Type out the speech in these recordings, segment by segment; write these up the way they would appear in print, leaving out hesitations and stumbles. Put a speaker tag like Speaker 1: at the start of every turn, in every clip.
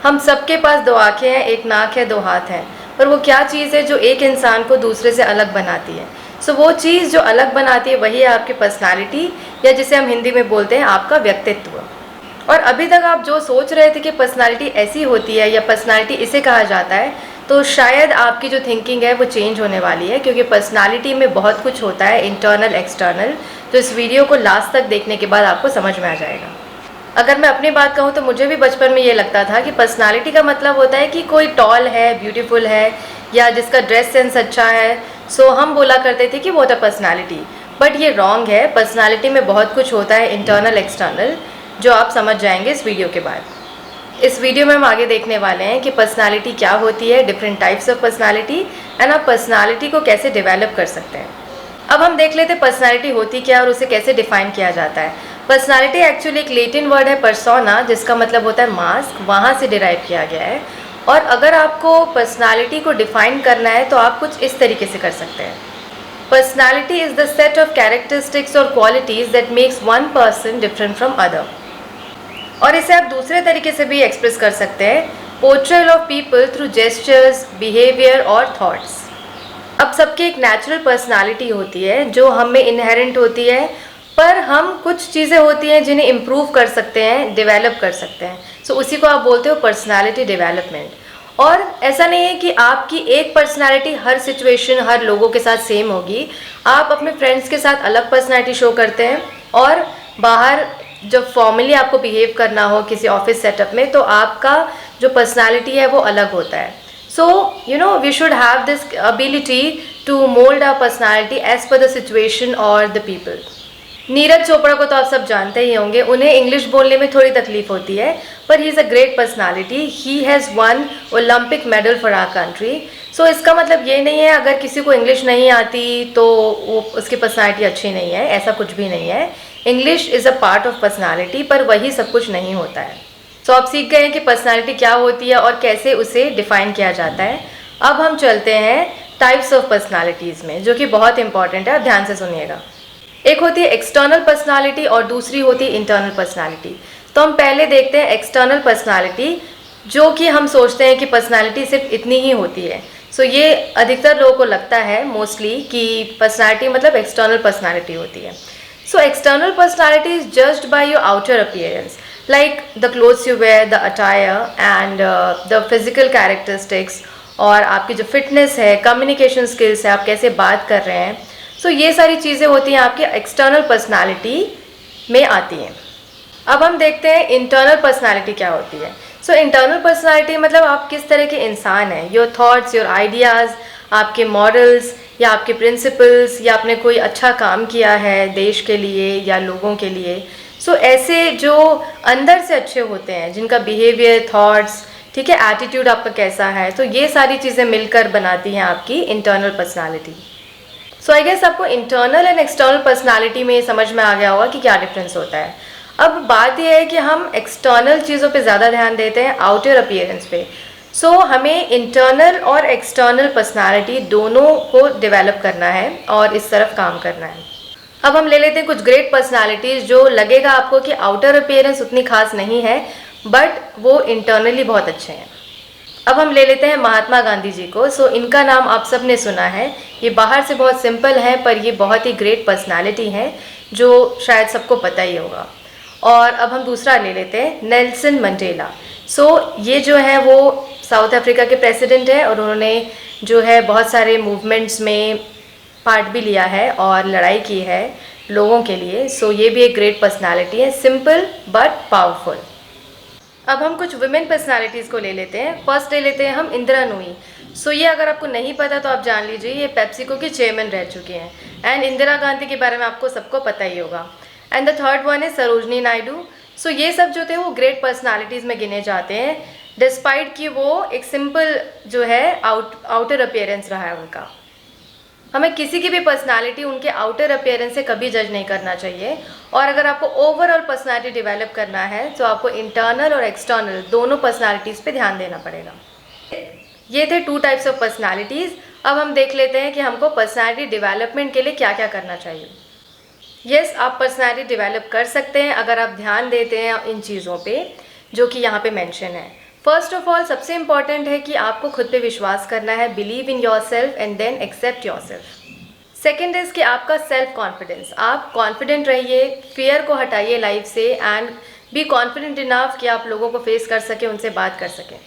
Speaker 1: हम सबके पास दो आंखें हैं, एक नाक है, दो हाथ हैं, पर वो क्या चीज़ है जो एक इंसान को दूसरे से अलग बनाती है? सो वो चीज़ जो अलग बनाती है वही है आपकी पर्सनालिटी, या जिसे हम हिंदी में बोलते हैं आपका व्यक्तित्व। और अभी तक आप जो सोच रहे थे कि पर्सनालिटी ऐसी होती है या पर्सनालिटी इसे कहा जाता है, तो शायद आपकी जो थिंकिंग है वो चेंज होने वाली है, क्योंकि पर्सनालिटी में बहुत कुछ होता है, इंटरनल एक्सटर्नल। तो इस वीडियो को लास्ट तक देखने के बाद आपको समझ में आ जाएगा। अगर मैं अपनी बात कहूँ तो मुझे भी बचपन में ये लगता था कि पर्सनालिटी का मतलब होता है कि कोई टॉल है, ब्यूटीफुल है, या जिसका ड्रेस सेंस अच्छा है, सो हम बोला करते थे कि वो होता है पर्सनालिटी। बट ये रॉन्ग है। पर्सनालिटी में बहुत कुछ होता है, इंटरनल एक्सटर्नल, जो आप समझ जाएंगे इस वीडियो के बाद। इस वीडियो में हम आगे देखने वाले हैं कि पर्सनालिटी क्या होती है, different types of personality, and आप पर्सनालिटी को कैसे डेवलप कर सकते हैं। अब हम देख लेते हैं पर्सनालिटी होती क्या और उसे कैसे डिफाइन किया जाता है। पर्सनालिटी एक्चुअली एक लैटिन वर्ड है पर्सोना, जिसका मतलब होता है मास्क, वहाँ से डिराइव किया गया है। और अगर आपको पर्सनालिटी को डिफाइन करना है तो आप कुछ इस तरीके से कर सकते हैं। Personality is the set of characteristics और qualities that makes one person different from other. और इसे आप दूसरे तरीके से भी एक्सप्रेस कर सकते हैं, portrayal of people through gestures, behaviour और थॉट्स। अब सबकी एक नेचुरल पर्सनालिटी होती है जो हम में इनहेरेंट होती है, पर हम कुछ चीज़ें होती हैं जिन्हें इम्प्रूव कर सकते हैं, डेवलप कर सकते हैं। सो उसी को आप बोलते हो पर्सनालिटी डेवलपमेंट। और ऐसा नहीं है कि आपकी एक पर्सनालिटी हर सिचुएशन, हर लोगों के साथ सेम होगी। आप अपने फ्रेंड्स के साथ अलग पर्सनालिटी शो करते हैं, और बाहर जब फॉर्मली आपको बिहेव करना हो किसी ऑफिस सेटअप में, तो आपका जो पर्सनालिटी है वो अलग होता है। So, we should have this ability to mold our personality as per the situation or the people. Neeraj Chopra को तो आप सब जानते ही होंगे। उन्हें इंग्लिश बोलने में थोड़ी तकलीफ होती है, पर he is a great personality. He has won Olympic medal for our country. So इसका मतलब ये नहीं है अगर किसी को इंग्लिश नहीं आती तो वो उसकी पर्सनालिटी अच्छी नहीं है, ऐसा कुछ भी नहीं है। English is a part of personality, पर वही सब कुछ नहीं होता है। तो आप सीख गए हैं कि पर्सनालिटी क्या होती है और कैसे उसे डिफाइन किया जाता है। अब हम चलते हैं टाइप्स ऑफ पर्सनालिटीज़ में, जो कि बहुत इंपॉर्टेंट है, आप ध्यान से सुनिएगा। एक होती है एक्सटर्नल पर्सनालिटी और दूसरी होती है इंटरनल पर्सनालिटी। तो हम पहले देखते हैं एक्सटर्नल पर्सनालिटी, जो कि हम सोचते हैं कि पर्सनालिटी सिर्फ इतनी ही होती है। सो ये अधिकतर लोगों को लगता है मोस्टली कि पर्सनालिटी मतलब एक्सटर्नल पर्सनालिटी होती है। So external personality is judged by your outer appearance, like the clothes you wear, the attire and the physical characteristics, और आपकी जो फिटनेस है, कम्युनिकेशन स्किल्स है, आप कैसे बात कर रहे हैं। सो ये सारी चीज़ें होती हैं आपकी एक्सटर्नल पर्सनालिटी में आती हैं। अब हम देखते हैं इंटरनल पर्सनालिटी क्या होती है। सो इंटरनल पर्सनालिटी मतलब आप किस तरह के इंसान हैं, योर थॉट्स, योर आइडियाज़, आपके मॉरल्स या आपके प्रिंसिपल्स, या आपने कोई अच्छा काम किया है देश के लिए या लोगों के लिए। सो ऐसे जो अंदर से अच्छे होते हैं, जिनका बिहेवियर, थॉट्स, ठीक है, एटीट्यूड आपका कैसा है, तो ये सारी चीज़ें मिलकर बनाती हैं आपकी internal personality. So I guess आपको इंटरनल एंड एक्सटर्नल पर्सनालिटी में समझ में आ गया होगा कि क्या डिफरेंस होता है। अब बात यह है कि हम एक्सटर्नल चीज़ों पे ज़्यादा ध्यान देते हैं, आउटर अपीयरेंस पे। सो हमें इंटरनल और एक्सटर्नल पर्सनालिटी दोनों को डेवलप करना है और इस तरफ काम करना है। अब हम ले लेते हैं कुछ ग्रेट पर्सनालिटीज़ जो लगेगा आपको कि आउटर अपीयरेंस उतनी खास नहीं है, बट वो इंटरनली बहुत अच्छे हैं। अब हम ले लेते हैं महात्मा गांधी जी को। सो इनका नाम आप सब ने सुना है। ये बाहर से बहुत सिंपल है, पर ये बहुत ही ग्रेट पर्सनालिटी है जो शायद सबको पता ही होगा। और अब हम दूसरा ले लेते हैं नेल्सन मंडेला। सो ये जो है वो साउथ अफ्रीका के प्रेसिडेंट हैं, और उन्होंने जो है बहुत सारे मूवमेंट्स में पार्ट भी लिया है और लड़ाई की है लोगों के लिए। सो ये भी एक ग्रेट पर्सनालिटी है, सिंपल बट पावरफुल। अब हम कुछ वुमेन पर्सनालिटीज़ को ले लेते हैं। फर्स्ट ले लेते हैं हम इंदिरा नूई। सो ये अगर आपको नहीं पता तो आप जान लीजिए, ये पेप्सिको की चेयरमैन रह चुकी हैं, एंड इंदिरा गांधी के बारे में आपको सबको पता ही होगा। एंड द थर्ड वन है सरोजनी नायडू। सो ये सब जो थे वो ग्रेट पर्सनालिटीज़ में गिने जाते हैं, डिस्पाइट कि वो एक सिंपल जो है आउटर अपीयरेंस रहा है उनका। हमें किसी की भी पर्सनालिटी उनके आउटर अपीयरेंस से कभी जज नहीं करना चाहिए। और अगर आपको ओवरऑल पर्सनालिटी डेवलप करना है तो आपको इंटरनल और एक्सटर्नल दोनों पर्सनालिटीज़ पे ध्यान देना पड़ेगा। ये थे 2 टाइप्स ऑफ पर्सनालिटीज़। अब हम देख लेते हैं कि हमको पर्सनालिटी डेवलपमेंट के लिए क्या क्या करना चाहिए। यस, आप पर्सनालिटी डेवलप कर सकते हैं अगर आप ध्यान देते हैं इन चीज़ों पे जो कि यहाँ पे मेंशन है। फर्स्ट ऑफ ऑल सबसे इम्पॉर्टेंट है कि आपको खुद पे विश्वास करना है, believe in yourself and then accept yourself. Second is कि आपका सेल्फ कॉन्फिडेंस, आप कॉन्फिडेंट रहिए, फियर को हटाइए लाइफ से एंड बी कॉन्फिडेंट इनफ कि आप लोगों को फेस कर सकें, उनसे बात कर सकें।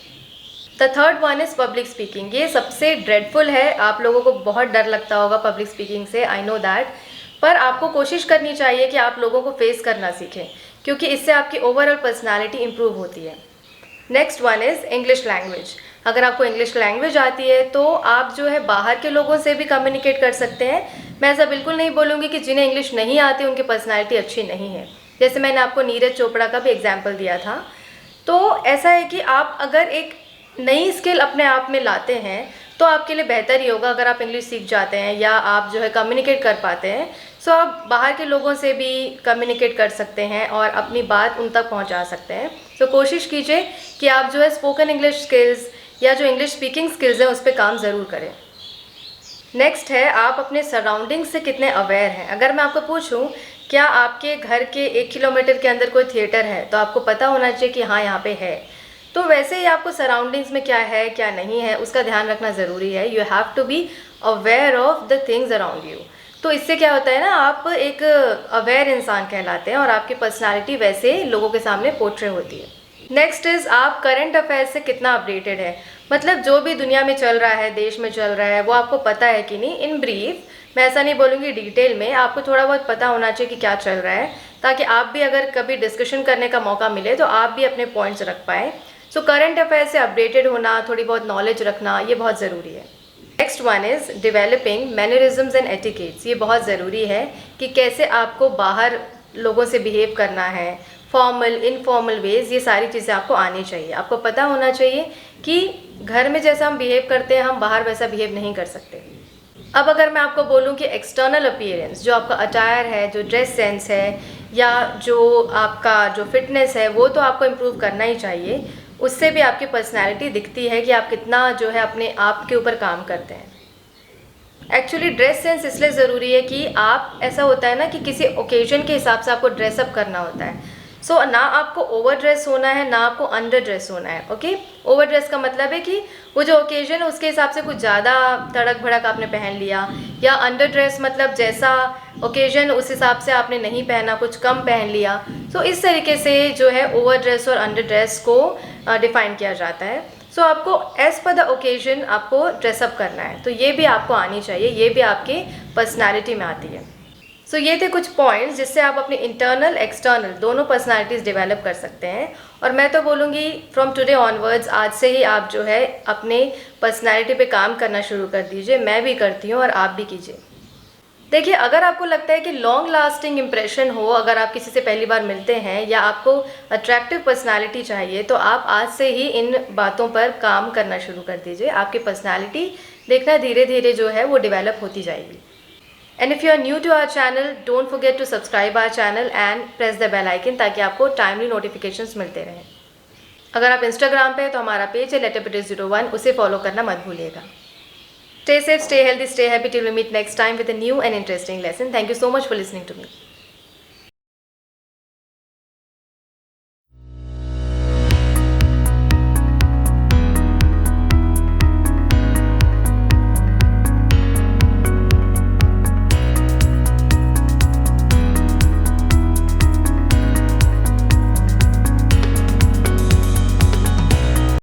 Speaker 1: The third one is public speaking. ये सबसे ड्रेडफुल है, आप लोगों को बहुत डर लगता होगा पब्लिक स्पीकिंग से, आई नो दैट, पर आपको कोशिश करनी चाहिए कि आप लोगों को फेस करना सीखें, क्योंकि इससे आपकी ओवरऑल पर्सनालिटी इंप्रूव होती है। Next one is English language. अगर आपको इंग्लिश लैंग्वेज आती है तो आप जो है बाहर के लोगों से भी कम्युनिकेट कर सकते हैं। मैं ऐसा बिल्कुल नहीं बोलूँगी कि जिन्हें इंग्लिश नहीं आती उनकी पर्सनालिटी अच्छी नहीं है, जैसे मैंने आपको नीरज चोपड़ा का भी एग्जाम्पल दिया था। तो ऐसा है कि आप अगर एक नई स्किल अपने आप में लाते हैं तो आपके लिए बेहतर ही होगा अगर आप इंग्लिश सीख जाते हैं या आप जो है कम्युनिकेट कर पाते हैं। सो आप बाहर के लोगों से भी कम्युनिकेट कर सकते हैं और अपनी बात उन तक पहुंचा सकते हैं। तो कोशिश कीजिए कि आप जो है स्पोकन इंग्लिश स्किल्स या जो इंग्लिश स्पीकिंग स्किल्स हैं उस पर काम ज़रूर करें। नेक्स्ट है आप अपने सराउंडिंग्स से कितने अवेयर हैं। अगर मैं आपको पूछूं क्या आपके घर के 1 किलोमीटर के अंदर कोई थिएटर है तो आपको पता होना चाहिए कि हाँ यहाँ पे है। तो वैसे ही आपको सराउंडिंग्स में क्या है क्या नहीं है उसका ध्यान रखना ज़रूरी है। You have to be aware of the things around you. तो इससे क्या होता है ना, आप एक अवेयर इंसान कहलाते हैं और आपकी पर्सनालिटी वैसे लोगों के सामने पोर्ट्रे होती है। नेक्स्ट इज़ आप करंट अफेयर्स से कितना अपडेटेड है, मतलब जो भी दुनिया में चल रहा है, देश में चल रहा है, वो आपको पता है कि नहीं। इन ब्रीफ, मैं ऐसा नहीं बोलूँगी डिटेल में, आपको थोड़ा बहुत पता होना चाहिए कि क्या चल रहा है, ताकि आप भी अगर कभी डिस्कशन करने का मौका मिले तो आप भी अपने पॉइंट्स रख पाएँ। सो करंट अफेयर से अपडेटेड होना, थोड़ी बहुत नॉलेज रखना, ये बहुत ज़रूरी है। Next one is developing mannerisms and etiquettes. ये बहुत ज़रूरी है कि कैसे आपको बाहर लोगों से बिहेव करना है, फॉर्मल इनफॉर्मल वेज, ये सारी चीज़ें आपको आनी चाहिए। आपको पता होना चाहिए कि घर में जैसा हम बिहेव करते हैं हम बाहर वैसा बिहेव नहीं कर सकते। अब अगर मैं आपको बोलूँ कि एक्सटर्नल अपीयरेंस, जो आपका अटायर है, जो ड्रेस सेंस है या जो आपका जो फिटनेस है, वो तो आपको इम्प्रूव करना ही चाहिए। उससे भी आपकी पर्सनैलिटी दिखती है कि आप कितना जो है अपने आप के ऊपर काम करते हैं। एक्चुअली ड्रेस सेंस इसलिए ज़रूरी है कि आप, ऐसा होता है ना कि किसी ओकेजन के हिसाब से आपको ड्रेसअप करना होता है। सो ना आपको ओवर ड्रेस होना है ना आपको अंडर ड्रेस होना है। ओके, ओवर ड्रेस का मतलब है कि वो जो ओकेजन है उसके हिसाब से कुछ ज़्यादा तड़क भड़क आपने पहन लिया, या अंडर ड्रेस मतलब जैसा ओकेजन उस हिसाब से आपने नहीं पहना, कुछ कम पहन लिया। सो इस तरीके से जो है ओवर ड्रेस और अंडर ड्रेस को डिफ़ाइन किया जाता है। सो आपको एज़ पर द ओकेजन आपको ड्रेसअप करना है, तो ये भी आपको आनी चाहिए, ये भी आपकी पर्सनैलिटी में आती है। सो ये थे कुछ पॉइंट्स जिससे आप अपनी इंटरनल एक्सटर्नल दोनों पर्सनालिटीज़ डेवलप कर सकते हैं। और मैं तो बोलूँगी फ्रॉम टुडे ऑनवर्ड्स, आज से ही आप जो है अपने पर्सनालिटी पे काम करना शुरू कर दीजिए। मैं भी करती हूँ और आप भी कीजिए। देखिए, अगर आपको लगता है कि लॉन्ग लास्टिंग इम्प्रेशन हो, अगर आप किसी से पहली बार मिलते हैं या आपको अट्रैक्टिव पर्सनालिटी चाहिए, तो आप आज से ही इन बातों पर काम करना शुरू कर दीजिए। आपकी पर्सनालिटी देखना धीरे धीरे जो है वो डेवलप होती जाएगी। And if you are new to our channel, don't forget to subscribe our channel and press the bell icon ताकि आपको timely notifications मिलते रहें। अगर आप Instagram पे हैं तो हमारा पेज है letterbritish01, उसे फॉलो करना मत भूलिएगा। Stay safe, stay healthy, stay happy till we meet next time with a new and interesting lesson. Thank you so much for listening to me.